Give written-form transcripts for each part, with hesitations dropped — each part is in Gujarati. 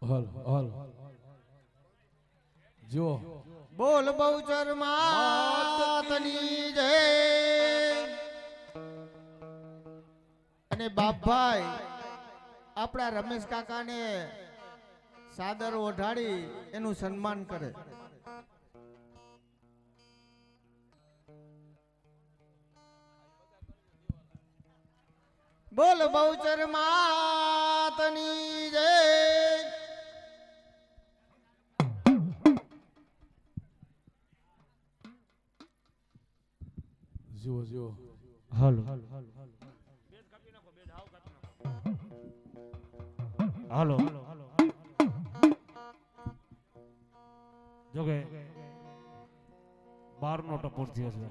હલ હલ જો બોલ બહુચર માતની જય અને બાપભાઈ આપણા રમેશ કાકાને સાદર ઓઢાડી એનું સન્માન કરે. બોલ બહુચર માતની જય. જો જો હાલો હાલો જોકે 12 નો ટપોર થયો છે.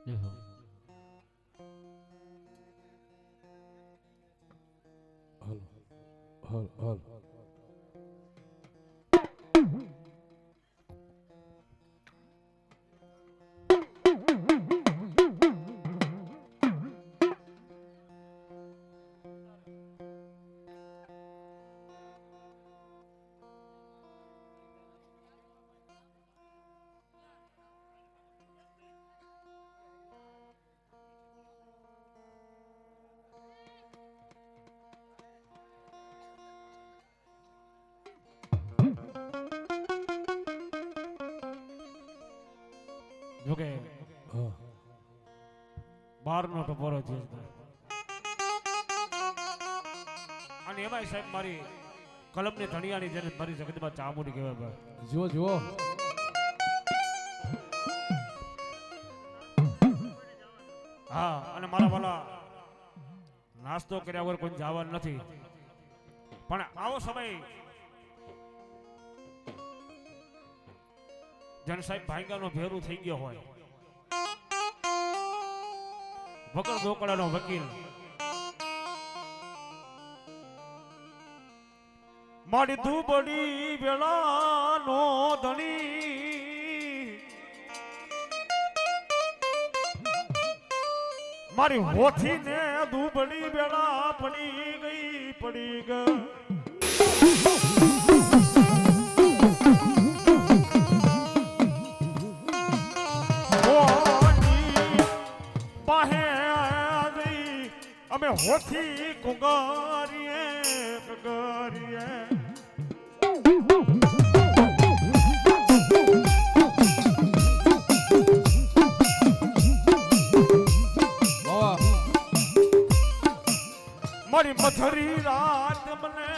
દેખો હલ હલ હલ જોકે હા 12 નો ટપોરો થયો છે. અને એમાંય સાહેબ મારી કલમની ધણિયાની જેને મારી જગતમાં ચામુંડી કહેવાય ભાઈ. જો જો હા અને મારા વાલા નાસ્તો કર્યા વગર કોઈ જવાનું નથી. પણ આવો સમય જન સાહેબ ભાઈગાનો ભેરું થઈ ગયો હોય, વગર ગોકળાનો વકીલ મારી દુબળી વેળાનો ધણી મારી હોથી ને દુબળી વેળા પડી ગઈ અમે હોથી કુંગારીએ મારી મથરી રાત મને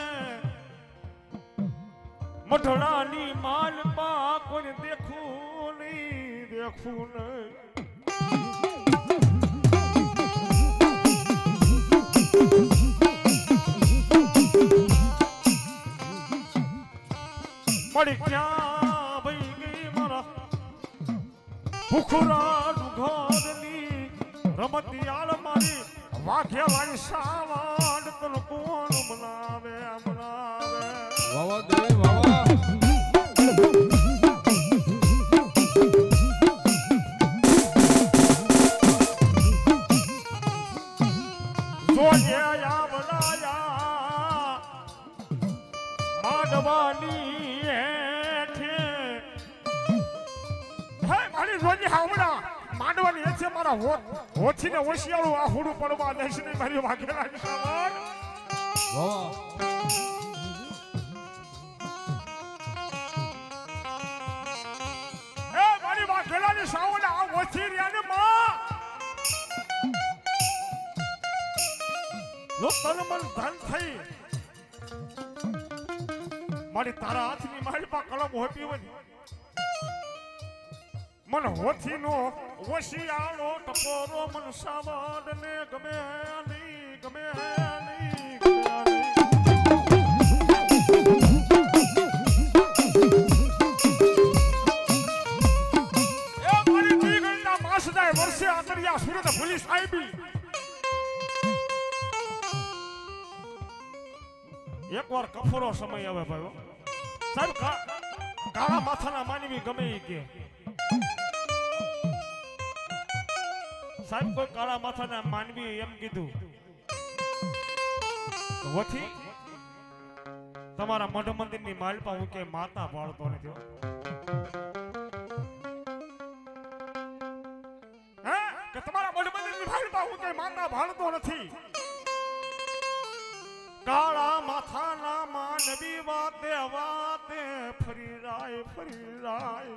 મઢડાની માલમાં કોઈ દેખું નહીં મળી ક્યાં ભઈ ગઈ મારા ભૂખરા ઘરની રમતિયાળ મારી વાઘેલાની સાવાડ તન કોણ મનાવે વાવા દે વાવા જોજે આવલાયા માડવાની હેઠે હે મારી જોજે આવલા માંડવાની હેઠે મારા હોથી ને ઓશિયાળું આ હુડું પડવા દેશ ને મારી વાઘેલાની સાવાડ વાવા હોથી રહ્યા ને માં જો તન મન ધન થઈ મારી તારા હાથની માલપા કલમ હોતી હોય મન હોથી નો વશિયાળો ટપોરો મન સાવડ ને ગમે નહીં ગમે નહીં એ મારી દીકરીના માસદાય વર્ષે આતરિયા સુરત ભૂલી સાહેબી એકવાર કફરો સમય આવે ભાઈ સાહેબ કાળા માથાના માનવી ગમે ઈ કે સાહેબ કોઈ કાળા માથાના માનવી એમ કીધું વથી તમારા મઢ મંદિરની માલપા હું કે માતા પાડતો નથી હે કે તમારા મઢ મંદિરની માલપા હું કે માતા પાડતો નથી કાળા માથાના માનવી વાતે વાતે ફરી રાય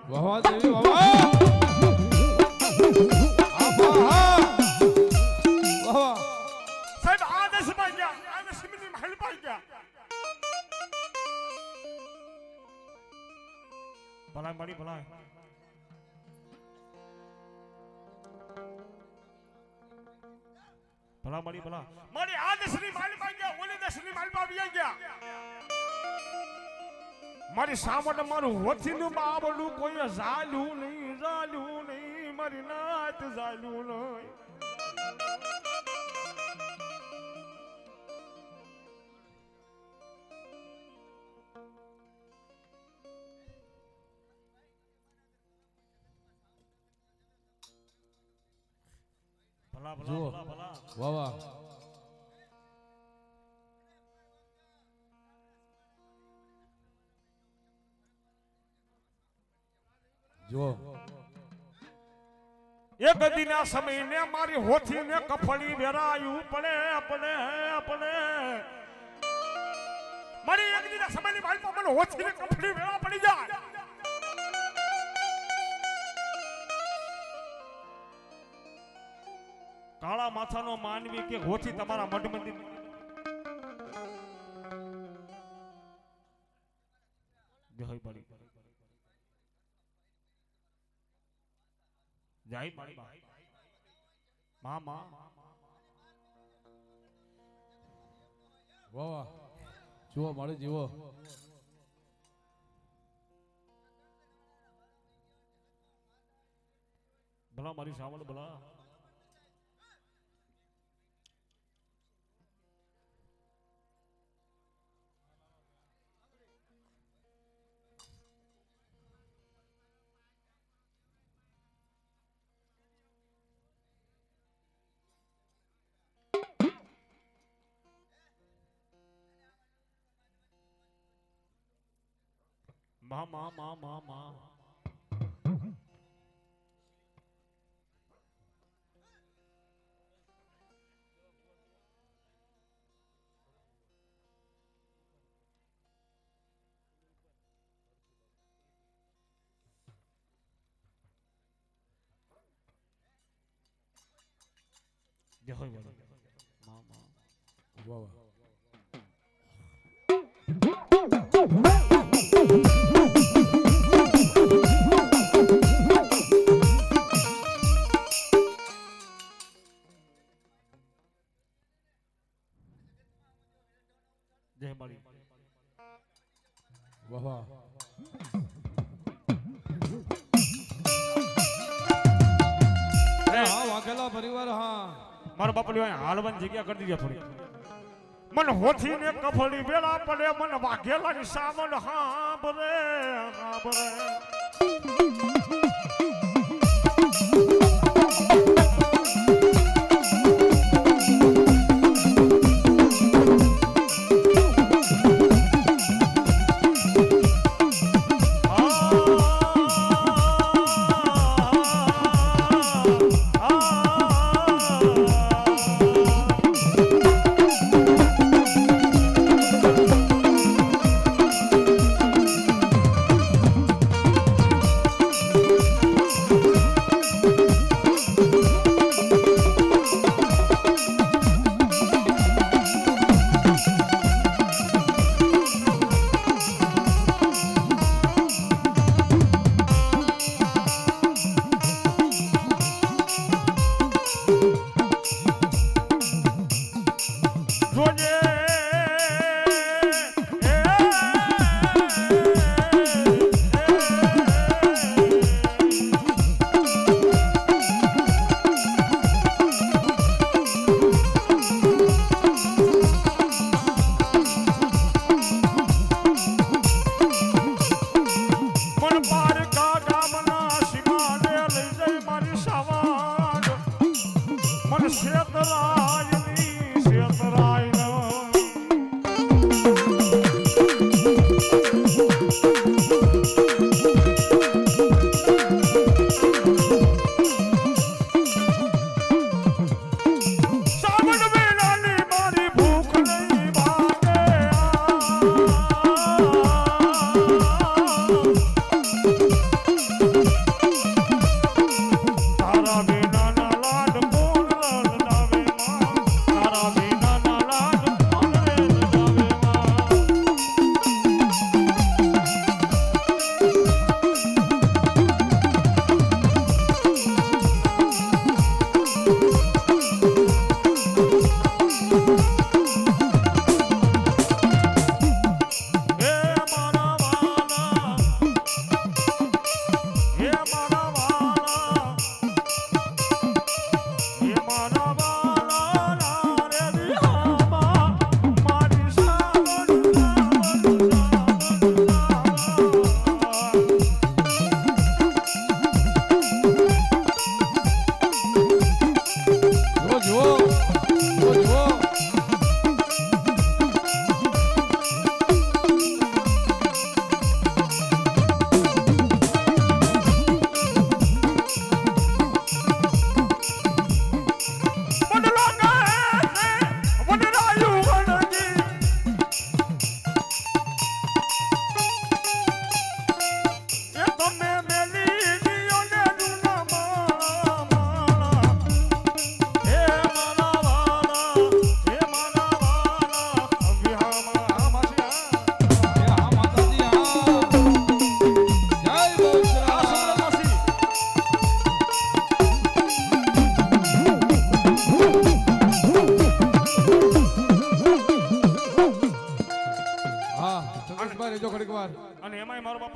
વાહ દેવી વાહ સાહેબ આદેશ માં ગયા આદેશ ની મહેલ પાઈ ગયા ભલા મળી ભલા ભલા મળી ભલા મારી આદેશ ની મહેલ પાઈ ગયા ઓલી દેશ ની મહેલ પાઈ ગયા મારી સામટ મારું હોથી નું બાબડું કોઈ ઝાલ્યું નહીં મારી નાત ઝાલ્યું નહીં ભલા જુઓ. ભલા ભલા વાહ વાહ જો એક દીના સમય ને મારી હોથી ને કફળી વેરાયું પડે મારી એક દીના સમય ની મારી મને હોથી ને કફળી વેરા પડી જાય કાળા માથાનો માનવી કે હોથી તમારા મઢ મંદિર જય પડી જય મારી માં વાહ વાહ જુઓ મારે જીવો ભલા મારી સાવડ ભલા માં જય હોય માં વાહ વાહ જય મારી વાહ વાહ હા વાઘેલા પરિવાર હા મારો બાપુ હાલવાની જગ્યા કરી દીધી થોડી મને હોથી ને કફળી વેળા પડે મને વાઘેલાની સામન હા બરે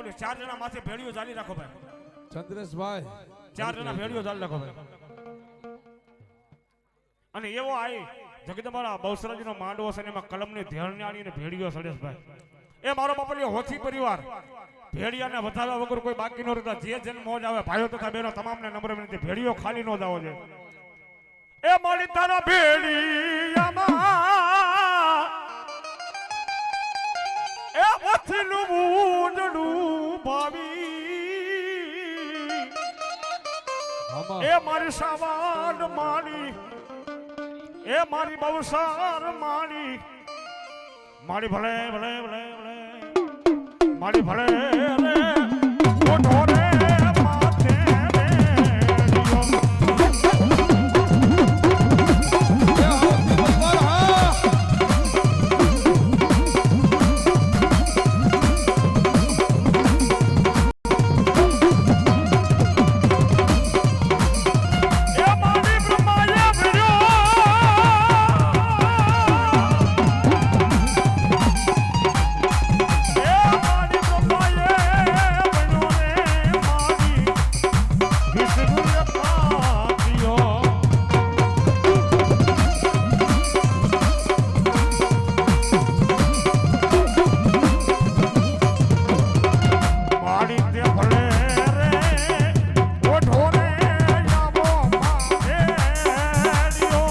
બોલે 4 જણા માથે ભેળીઓ ચાલી રાખો ભાઈ, ચંદ્રેશભાઈ 4 જણા ભેળીઓ ચાલી રાખો ભાઈ. અને એવો આય જગદંબાના બહુસરાજીનો માંડવો છે ને એમાં કલમની ધેરણીને ભેળીઓ સડેશ ભાઈ. એ મારો બાપલિયો હોથી પરિવાર ભેળિયાને વધારવા વગર કોઈ બાકી ન રહેતા. જે જન મોજ આવે ભાઈઓ તથા બહેનો તમામને નમ્ર વિનંતી, ભેળીઓ ખાલી ન જાવો જોઈએ. એ મારી તારા ભેળિયામાં એ હોથીનું બૂંદડું ભાવી, આમાં એ મારી સાવાડ મારી, એ મારી બહુસાર મારી, મારી ભલે ભલે ભલે ભલે મારી ભલે રે ઓઢો રે માથે રેડિયો. એ હોતી પરિવાર હા એ મારી બ્રહ્માએ ભર્યો, એ મારી બ્રહ્માએ ભર્યો રે મારી વિષ્ણુએ પાત્યો. મારી તે ભલે રે ઓઢો રે આવો માથે રેડિયો.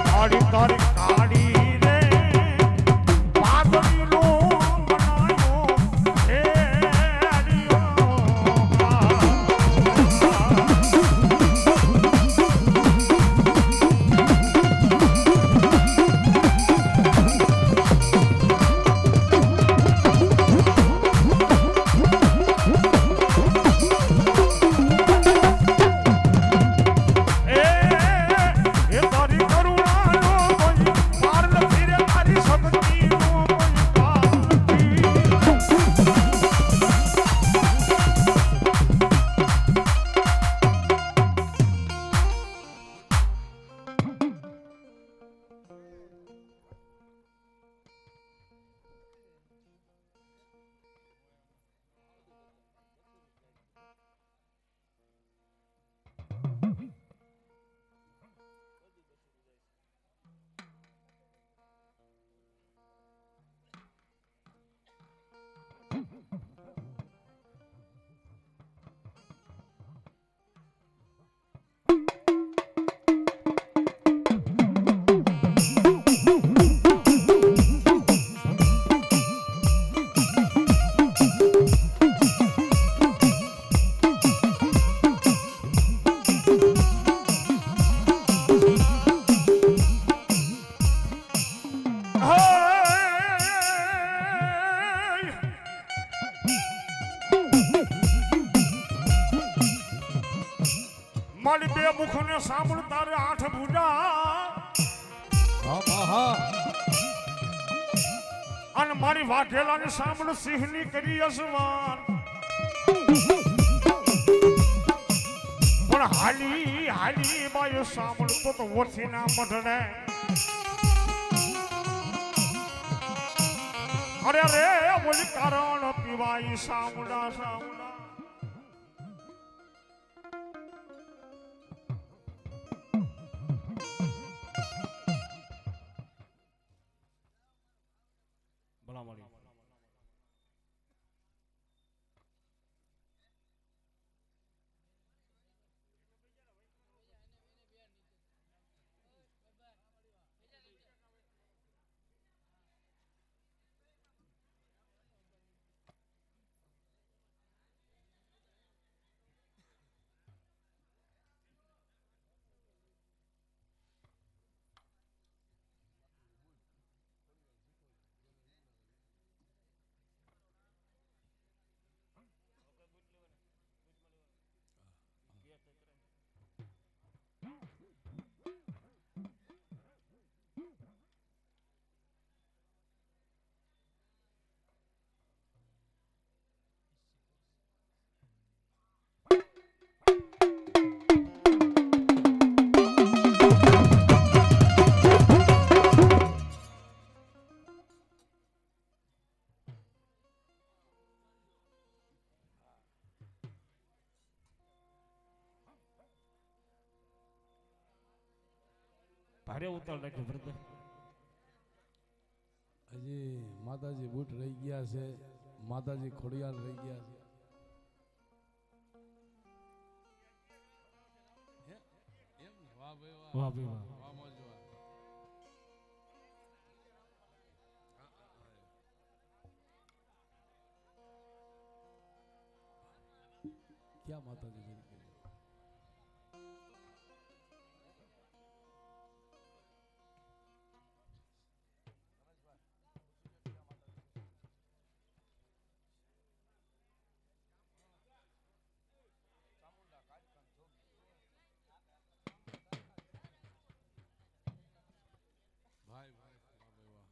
કાળી તારી કાળી રે પાઘડીનો બનાયો રેડિયો. એ તારી કરુણાનો કોઈ પાર નથી રે, તારી શક્તિનો કોઈ પાર નથી. મારી બે મુખને સાંભળ તારે 8 ભુજા, આમાં હા અને મારી વાઘેલાની સાંભળ સિંહની કરી અસવાન. પણ હાલી હાલી બાયો સાંભળતો તો ઓછીના મઢને. અરે રે બોલી કારણ પીવાઈ સામુડા સામુડા. ભલા મળી. ભારે ઉતાર નાખ્યો ભરતભાઈ. હજી માતાજી બૂટ રહી ગયા છે, માતાજી ખોડિયાર રહી ગયા છે. એમ ને? વાહ ભાઈ વાહ. વાહ ભાઈ વાહ. વાહ મોજ વાહ. ક્યાં માતાજી જઈ ગયા? ભાઈ ભાઈ વાહ ભાઈ વાહ.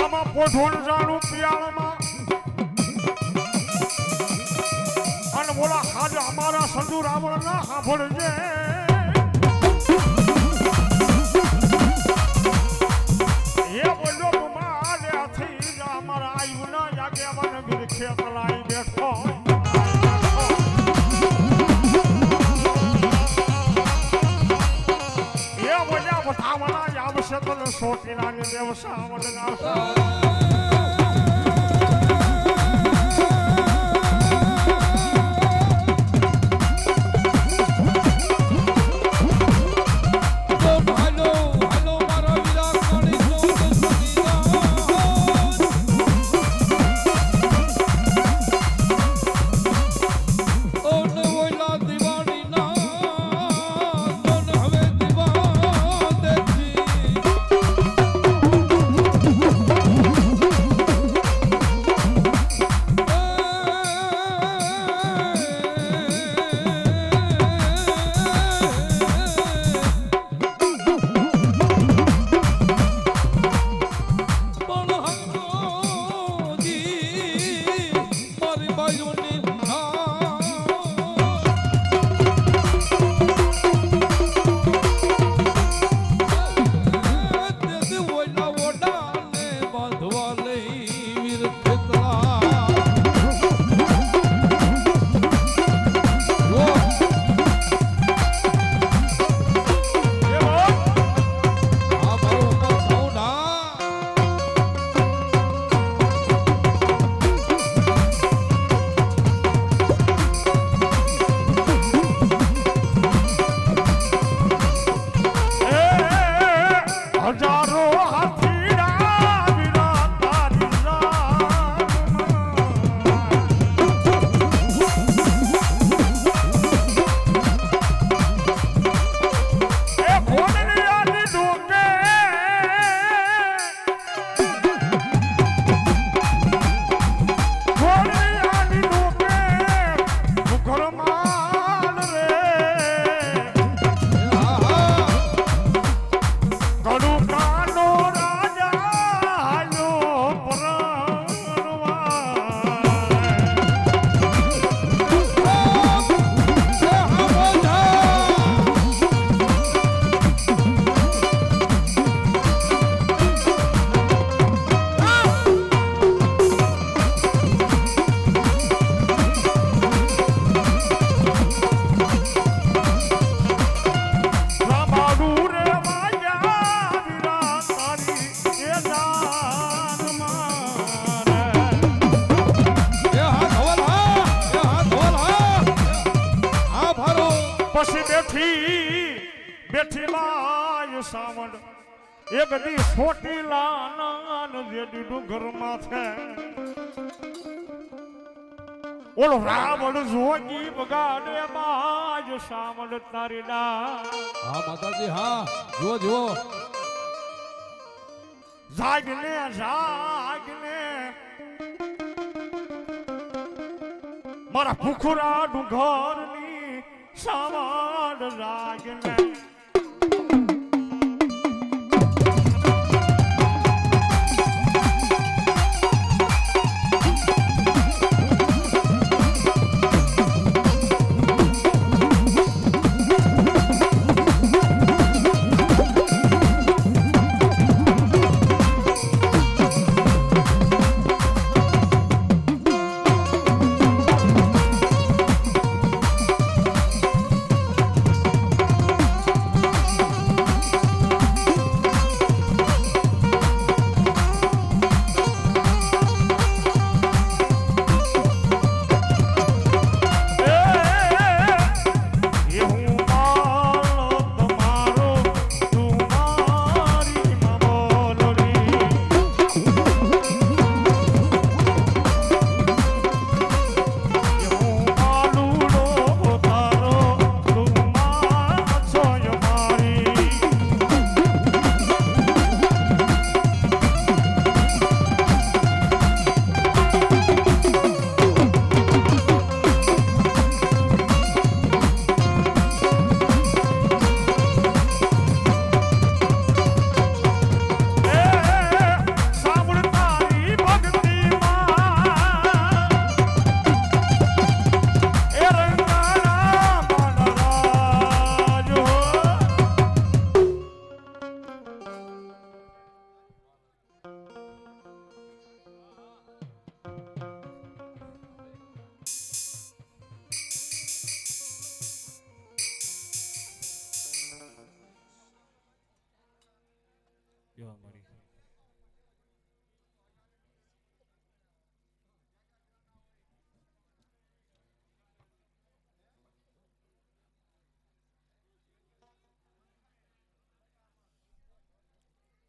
આમાં પોઠોણ જાણું પિયાળમાં અને બોલા હાજ અમારા સંધુ રાવણ ના સાંભળજે. એ બોલ્યો માલ્યાથી જ અમારા આયુના આગેવાન બિરખે તલાઈ બેઠો. એ બોલ્યા બધાવણા આવશે તો સોટીલાની દેવસા વડના. હાલો હાલો મારા વીરા કાળી ચૌદ સદીના. ઓને ઓલા દિવાળીના તન હવે દિવા દેખી. પણ હંગોજી મારી બાયુની તેથી ઓલા ઓડાને બાંધવા લઈ વીર ખેતરા. એ બોલ આ મારું મથુડા. હજારો હાથીડા વિના તારી એ ફોનની આલી ડોકે ફોનની આલી ડોકે ઘરમાલ રે કડુકાનો રાજા હાલ્યો પરણવા. રામાડું રે વાજા વિના તારી એ જાન મારે. એ હાથ હવલ હા, એ હાથ હવલ હા. આ ભારો પછી બેઠી બાય સાવણ એક દી છોટી લાનાન જેડી ડુંગરમાં છે. ઓલો રાવણ જોગી બગાડે બાય સાવણ તારી ના. હા માતાજી હા. જુઓ જુઓ. જાગને જાગને મારા ભૂખરા ડુંગરની સાવાડ જાગને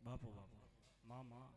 બાપુ બાપુ મામા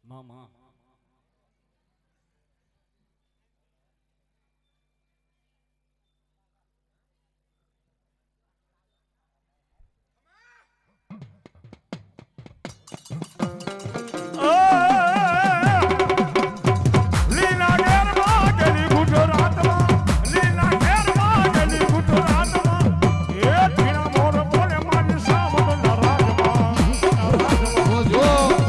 મામા જો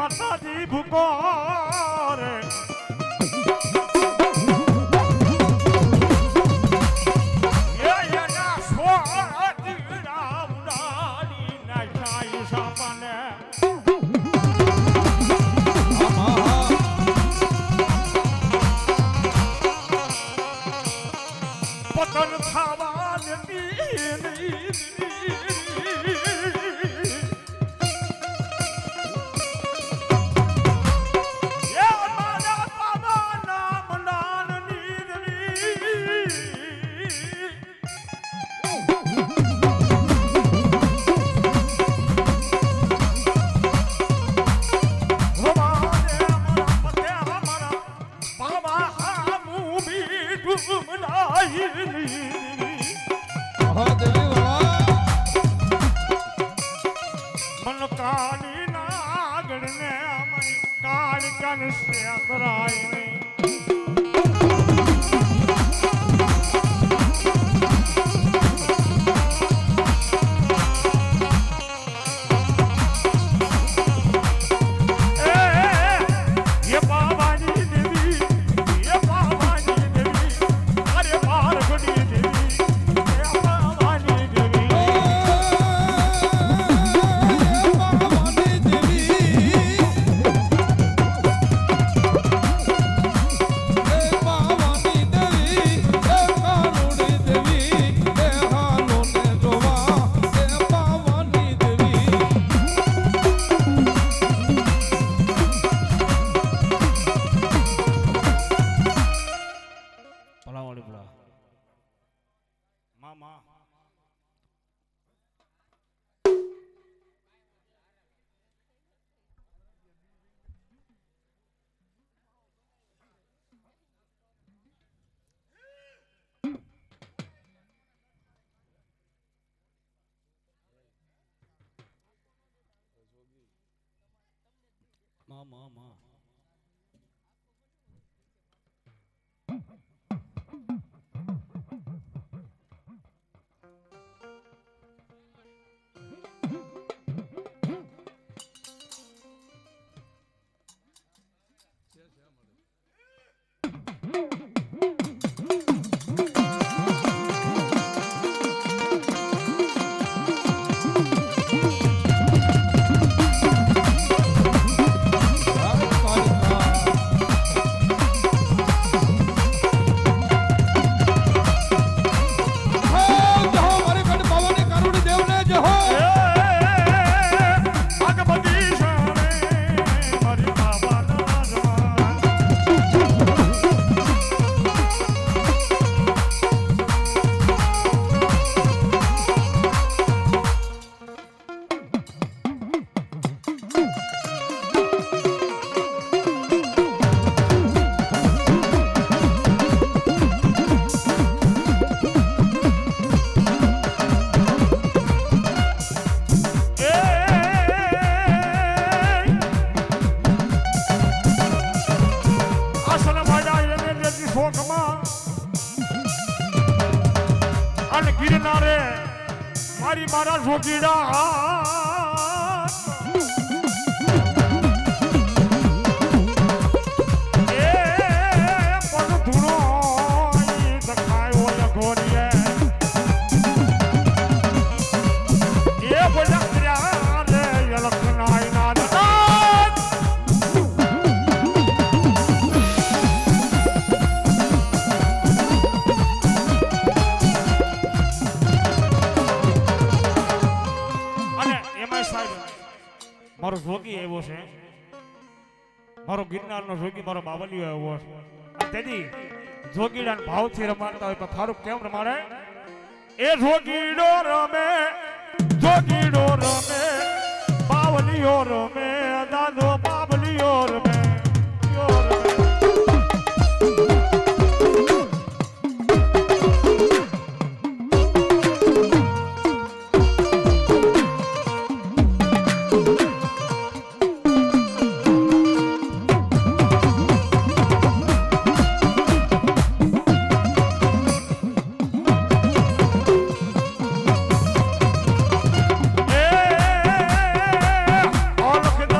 માતાજી ભૂકો રે એના સ્વાદ રામડાની નાઈ સામાને પતન ખાવા મન કાળી નાગણ ને અમારી કાળી કન સે કરાય નહીં મામા ગિરનારે મારી મારા જોગીડા મારો જોગી આવ્યો છે, મારો ગિરનારનો જોગી મારો બાવલીઓ આવ્યો છે. તેથી જોગીડા ભાવથી રમાડતા હોય પણ ખારું કેમ રમાડે? એ જોગીડો રમે બાવલીઓ રમે દાદો બાવલીઓ રમે ઓળખ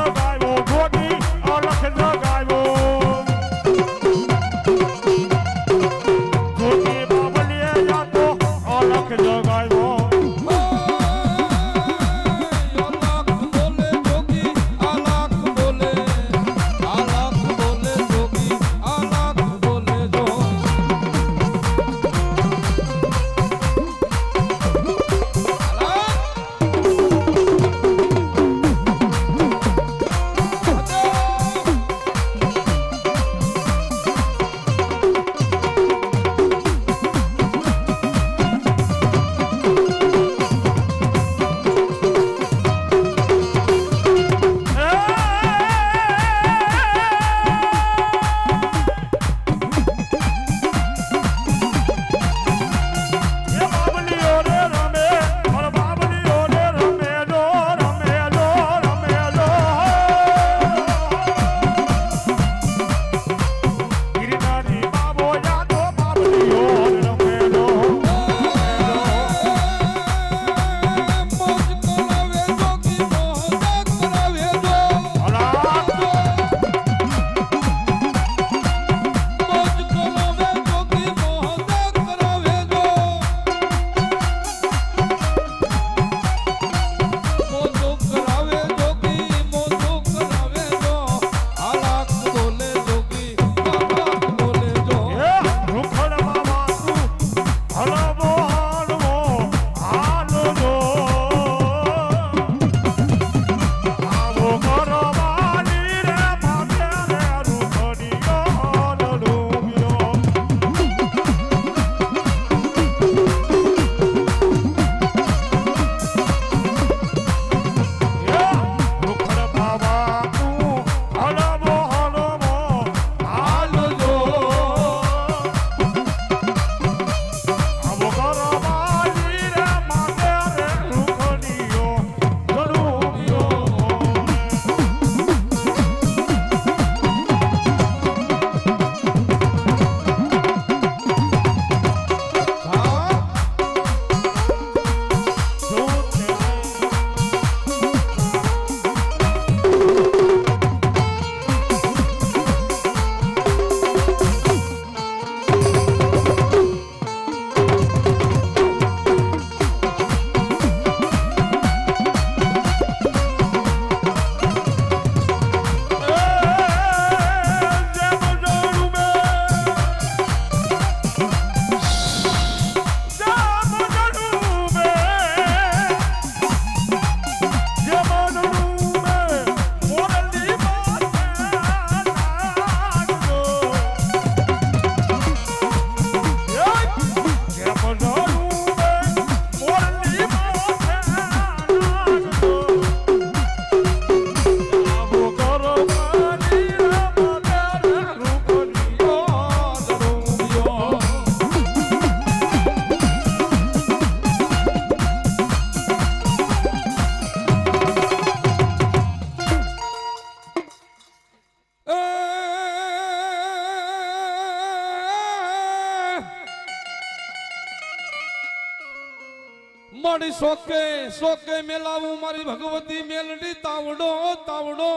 મારી શોકે શોકે મેલાવું મારી ભગવતી મેલડી તાવડો તાવડો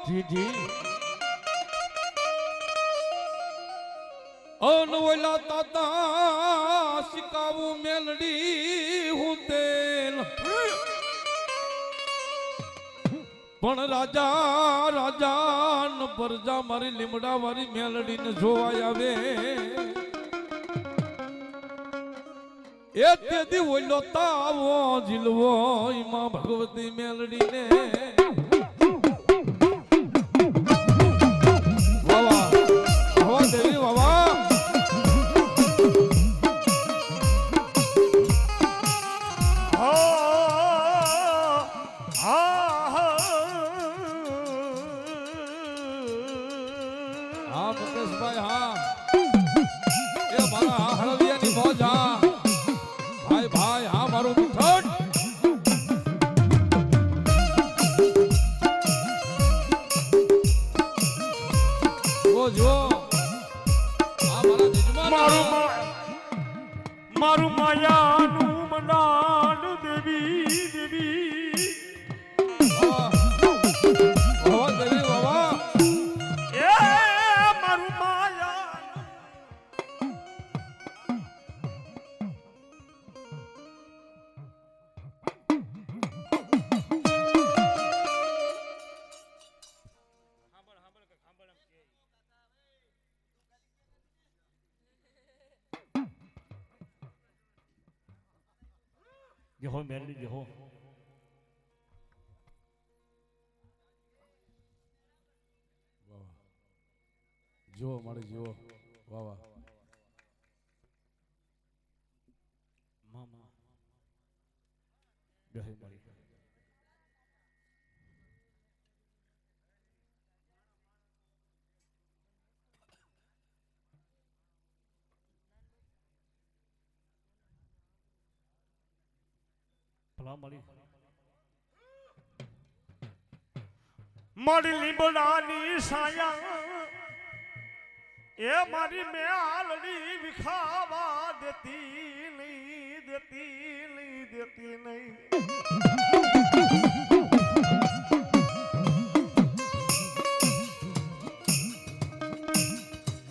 જી જી અનવલા તાતા શિકાવું મેલડી હું તેલ પણ રાજા રાજા ન પરજા મારી લીમડા વાળી મેલડી ને જોવાય આવે એ તેથી ઓલો તાવો જીલવો માં ભગવતી મેલડી ને વાવા વાવા દેવી વાવા હા મુકેશભાઈ હા એ મારા હા હળદિયાની મોજ હા ભાઈ ભાઈ હા મારું મુઠ્ઠણ જો હા મારા જજમાન મારું માયાનું મંડાણ દેવી દેવી વાવા દેવી વાવા એ મારું માયા જે હો મેલડી જે હો જો મારી જો વાવા મામા બેહી મારી ભલા મળી મારી લીમડાની સાયા એ મારી મેલડી વિખાવા દેતી નહીં દેતી નહીં દેતી નહીં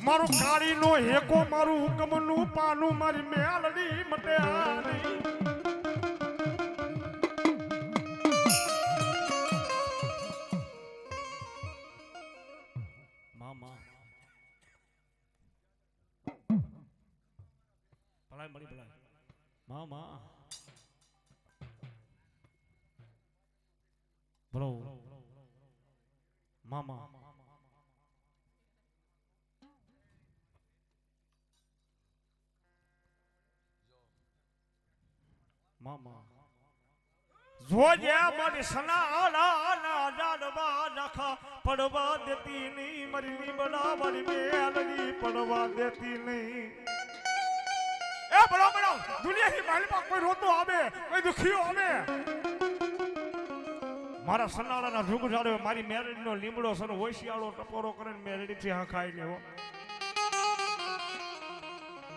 મારું કાળીનો હેકો મારું હુકમનું પાનું મારી મેલડી મટે નહીં મામા ભલાઈ મળી ભલાઈ મામા બોલો મામા મામા જોજે મારી સના આલા જાડવા નાખા પડવા દેતી નહીં મારી લીમડા મારી મેલડી પડવા દેતી નહીં એ બળો બળો દુનિયાની માલમાં કોઈ રોતો આવે કોઈ દુખીઓ આવે મારા સનાળાના ઢુક જાડે મારી મેલડીનો લીમડો સર હોશિયાળો ટપોરો કરીને મેલડીથી હા ખાઈ લેવો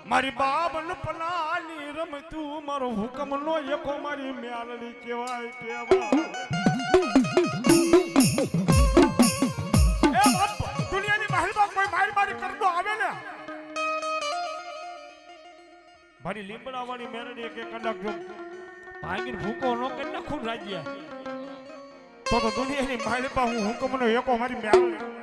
મારી બાબન પલાની રમતું મારો હુકમ નો એકો મારી મેલડી કહેવાય કહેવાય એ બાપ દુનિયાની મહેલમાં કોઈ મારી કરતો આવે ને મારી લીમડા વાળી મેલડી કે કદાચ જો ભાગીને ભૂકો નો કે નખું રાજ્ય તો દુનિયાની મહેલમાં હું હુકમ નો એકો મારી મેલડી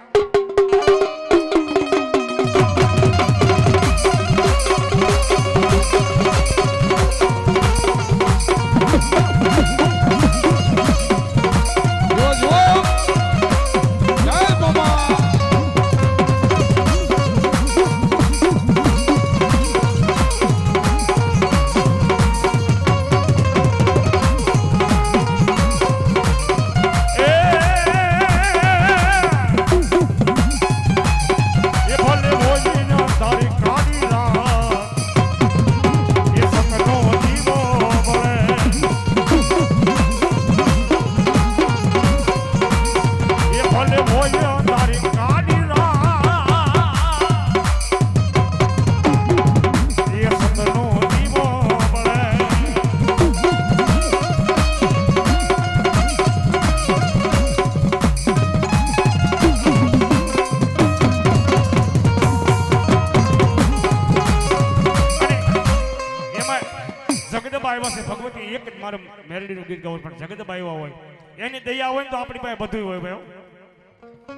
પાસે ભગવતી એક જ મારે મેરડીનું ગીત ગાવું પણ જગતબાઈ એવા હોય એની દયા હોય ને તો આપણી પાસે બધું હોય ભાઈ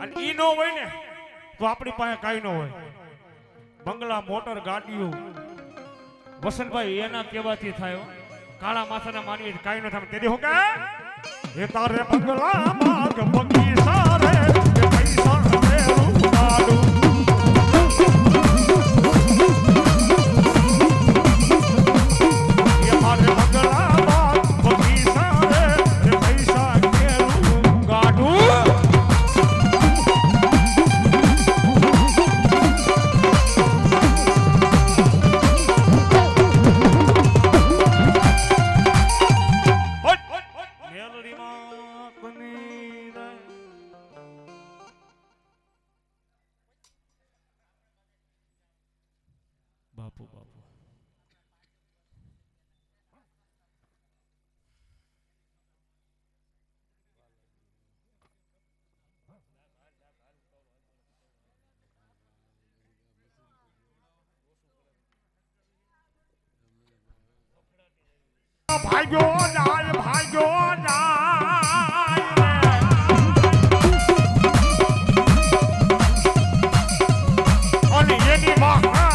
અને ઈ ન હોય ને તો આપણી પાસે કાંઈ ન હોય બંગલા મોટર ગાડીઓ વસંતભાઈ એના કહેવાથી થાય કાળા માથાના માનવી કાંઈ ન થાય તેથી હું કે એ તારે બંગલા માગ બગીચા રે પૈસા રે રૂપાડું બાપુ બાપુ ભાગ્યો જાય અને એની માં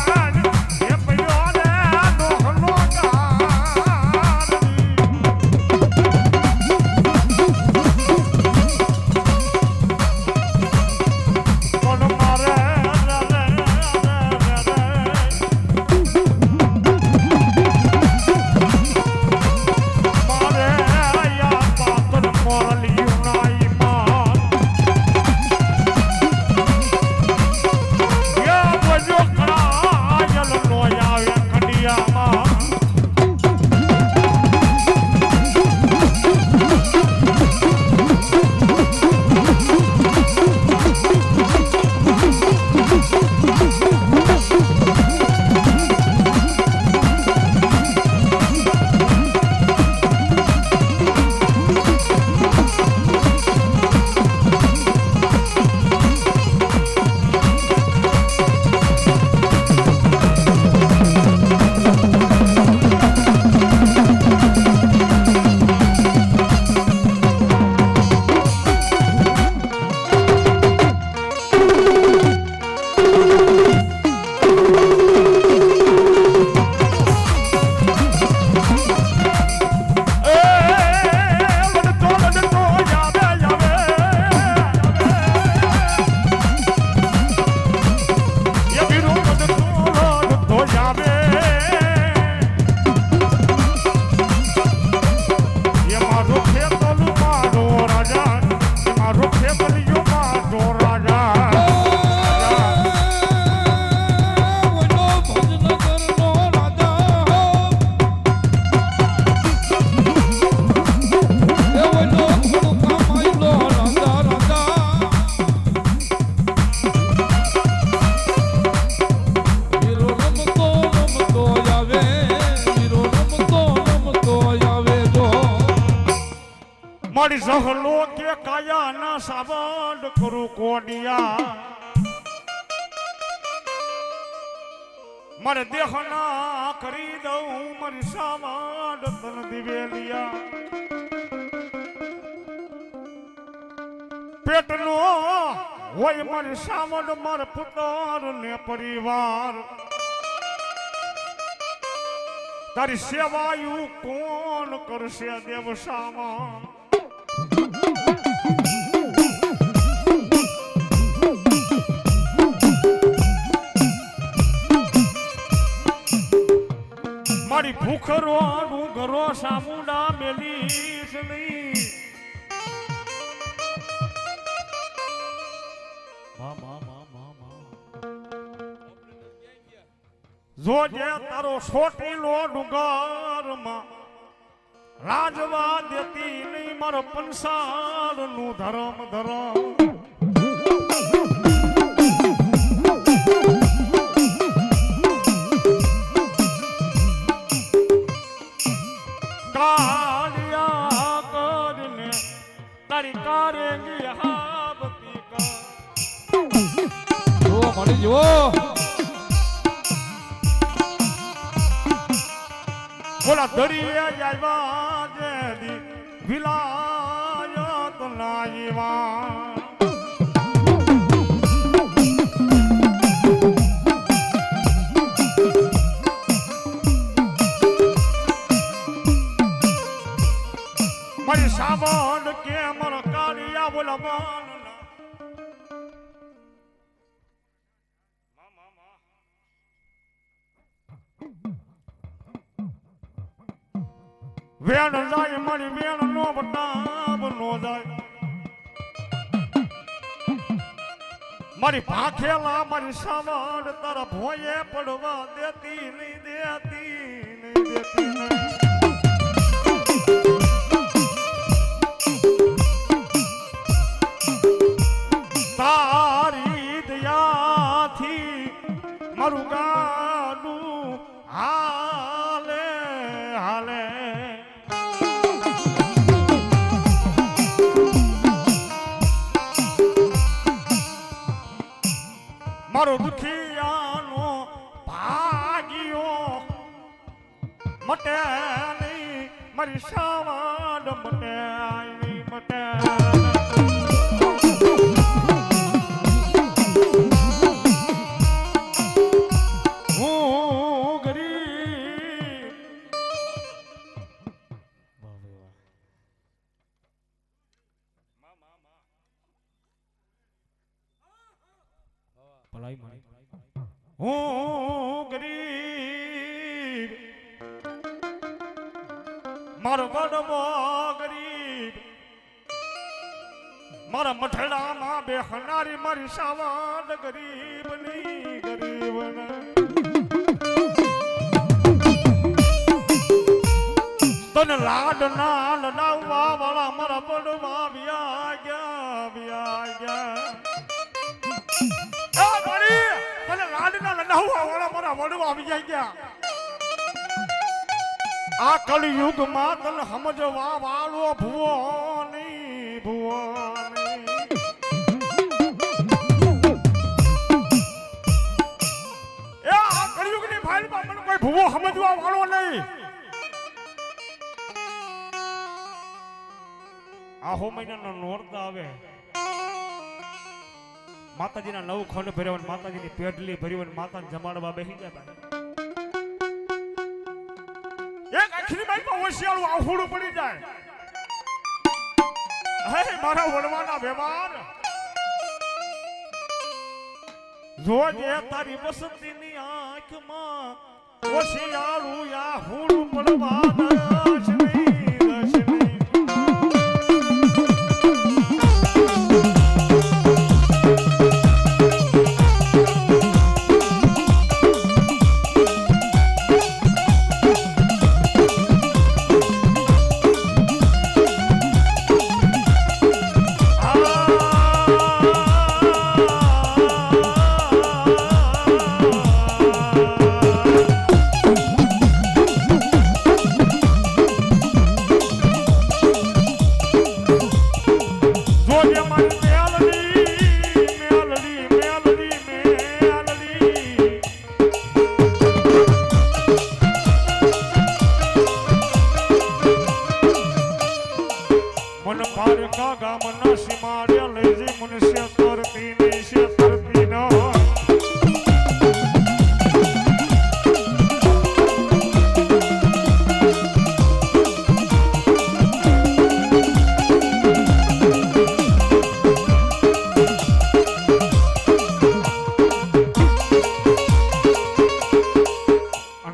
મારી સહલો કે કાયા ના સાબંડ કરું કોડિયા મારે દેહ ના કરી દઉં મારી સાબંડ તન દિવેલિયા પેટનો હોય મારી સાબંડ માર પુત્ર ને પરિવાર તારી સેવાયું કોણ કરશે દેવ સામા મારી ભૂખરો ડુંગરો સામુંડા મેલીશ નહીં જોજે તારો છોટીલો ડુંગરમાં રાજવા દેતી નહીં મારો પંસાર નું ધરમ કાલિયા કરીને તારી કારેંગી હાબતી કા જો મળી જો બોલા દરિયે આવ્યા જેદી વિલાયત નાઈવા મારી સાવણ કે મર કાળિયા બોલા માન વેણ જાય મારી વેણ નો બતાબ નો જાય મારી ભાખેલા મારી સાવણ તારા ભોયે પડવા દેતી નહીં દેતી તારી દયાથી મારું ગાડું હાલે હાલે મારો દુખિયાનો ભાગ્યો મટે નહીં મારી સાવાડ મટે નહીં મટે હું ગરીબ મારો વડવો ગરીબ મારા મઠડામાં બેહનારી મારી સાવાદ ગરીબ ની ગરીબ તને લાડ ના લડાવવા વાળા મારા વડવા વ્યા ગયા આ કળિયુગ માં તને સમજવા વાળો ભુવો નહીં એ આ કળિયુગ ની ફાઇલ માં મને કોઈ ભુવો સમજવા વાળો નહીં આહો મહિનાનો નોરતા આવે માતાજીના 9 ખંડ ભર્યા માતાજીની પેટલી ભરી માતાને જમાડવા બેસી ગયા એક આખરી બાઈમાં હોશિયાળું આફુડું પડી જાય હે મારા વડવાના વ્યવહાર જોજે તારી બસતીની આંખમાં હોશિયાળું આફુડું પડવા દશ નહીં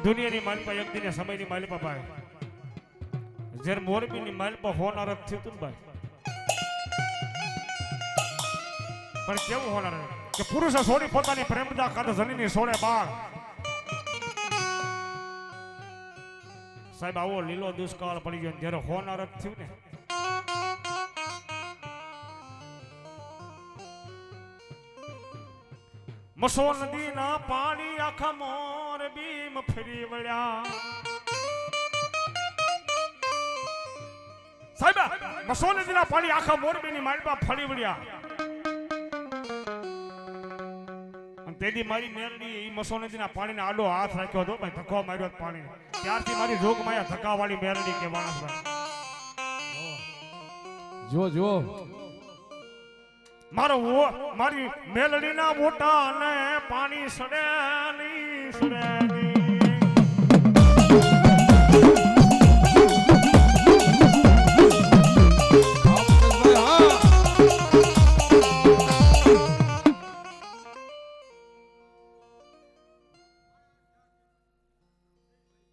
દુનિયાની માલિપા એક દિને સમયની માલિપા ભાઈ જ્યારે મોરબીની માલિપા હોનાર જ થયું તું ભાઈ પણ કેવું હોનાર કે પુરુષે છોડી પોતાની પ્રેમદા કાઢ જનીની છોડે બાળ સાહેબ આવો લીલો દુષ્કાળ પડી ગયો જ્યારે હોનાર જ થયું ને મસો નદીના પાણી આખા મોરબીમ ફરી વળ્યા સાહેબ મસો નદીના પાણી આખા મોરબીની માલપા ફરી વળ્યા અને તેદી મારી મેરડી એ મસો નદીના પાણીને આડો હાથ રાખ્યો હતો ભાઈ ધક્કો માર્યો પાણી ત્યારથી મારી જોગ માયા ધક્કાવાળી મેરડી કે માણસભાઈ જો જો મારી મેલડીના મોટા ને પાણી સડે ની સડે ની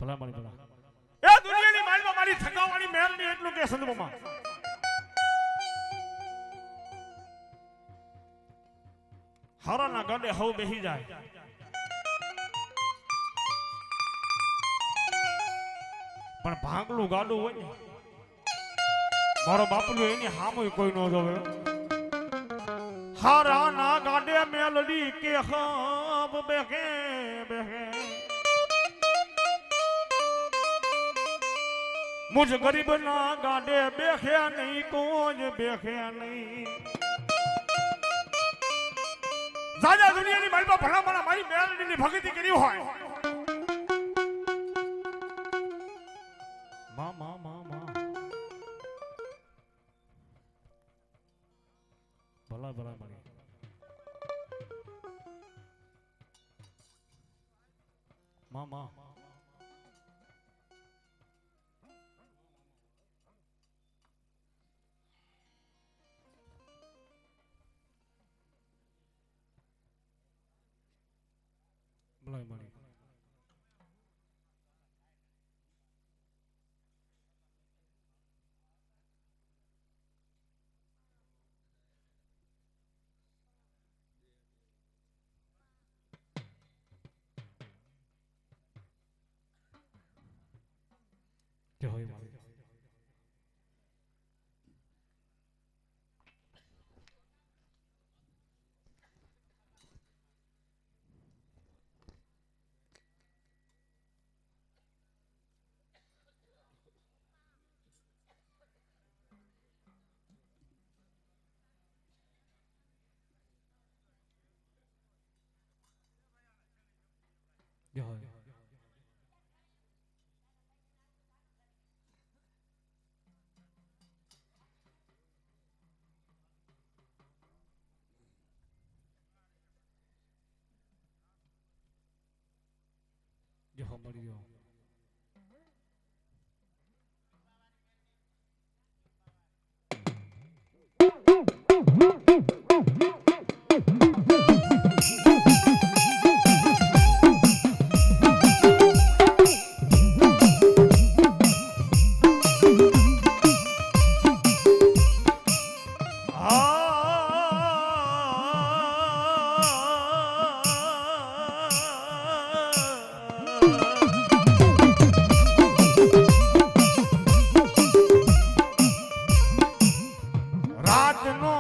ભલા મારી ભલા એ દુનિયાની માલમાં મારી થકાવાળી મેલડી એટલું કે સંદર્ભમાં હારાના ગાડે હવ બેહી જાય પણ ભાંગલું ગાડું હોય ને મારો બાપલું એની હામુય કોઈ ન જોવે હારાના ગાડે મેલડી કે હબ બેહે બેહે મુજ ગરીબ ના ગાડે બેહે નહીં કોજ બેહે નહીં સાજા દુનિયાની માલમાં ભલામણા મારી મેલડીની ભક્તિ કરી હોય માં માં માં માં ભલા ભલા મારી માં માં ભલાઈ મારી કે હોય મારી કે હોય જે મળી ગયો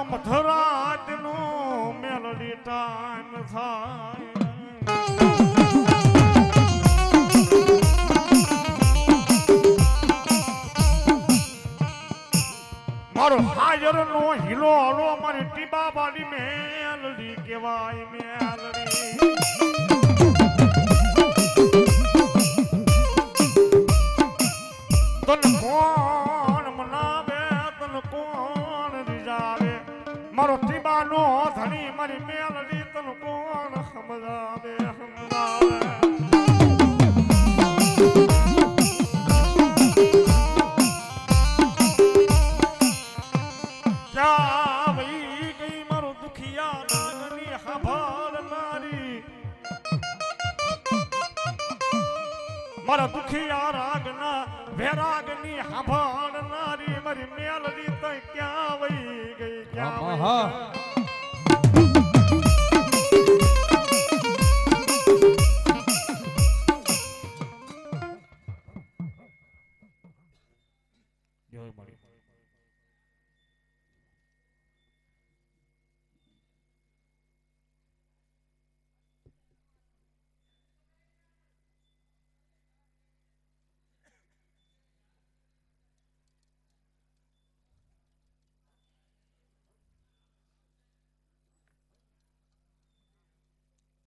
મધરાતનો મેલડી ટાઈમ થાય મારો હાજર નો હિલો હલો મારી ટીબા બાડી મેલડી કહેવાય મેલડી તન કોણ મનાવે તન કોણ રીઝાવે મારો ટીબાનો ધણી મારી મેલડી તન કોણ સમજાવે સમજાવે ક્યાં વહી ગઈ મારો દુખિયા નાગની હાભાળનારી મારા દુખિયા રાગના વેરાગની હાભાળનારી મારી મેલડી તો ક્યાં વહી ગઈ ક્યાં વહી ગઈ?